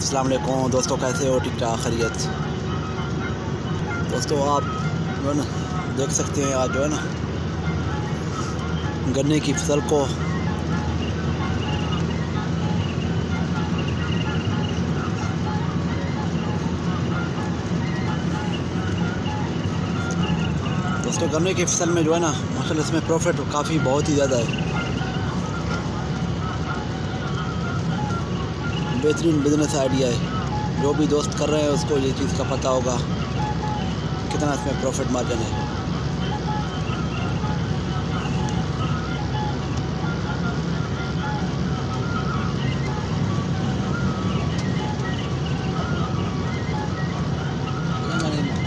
अस्सलाम वालेकुम दोस्तों, कैसे हो? ठीक ठाक खैरियत। दोस्तों आप जो है ना देख सकते हैं, आज जो है ना गन्ने की फसल को गन्ने की फसल में जो है ना माशाल्लाह इसमें प्रॉफिट काफ़ी बहुत ही ज़्यादा है। बेहतरीन बिजनेस आइडिया है। जो भी दोस्त कर रहे हैं उसको ये चीज़ का पता होगा कितना इसमें प्रॉफिट मार्जिन है।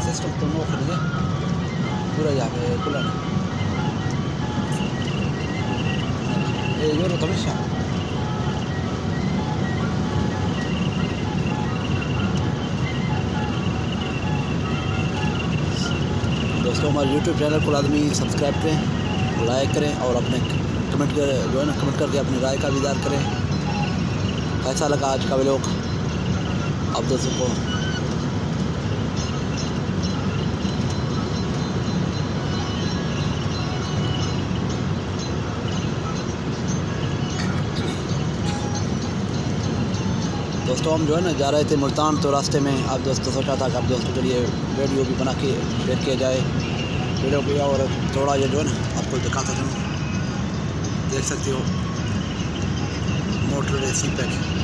सिस्टम तो नो खरीदे पूरा यहाँ पे खुला ये तो हमेशा दोस्तों हमारे यूट्यूब चैनल को लाजमी सब्सक्राइब करें, लाइक करें और अपने कमेंट कर जो है ना कमेंट करके अपनी राय का इज़हार करें। कैसा लगा आज का व्लॉग आप दोस्तों को? दोस्तों हम जो है ना जा रहे थे मुल्तान, तो रास्ते में आप दोस्तों सोचा था कि आप दोस्तों के लिए वीडियो भी बना के शेयर किया जाए वीडियो भी, और थोड़ा ये जो है ना आपको दिखाता था, देख सकते हो मोटर एसी पैक।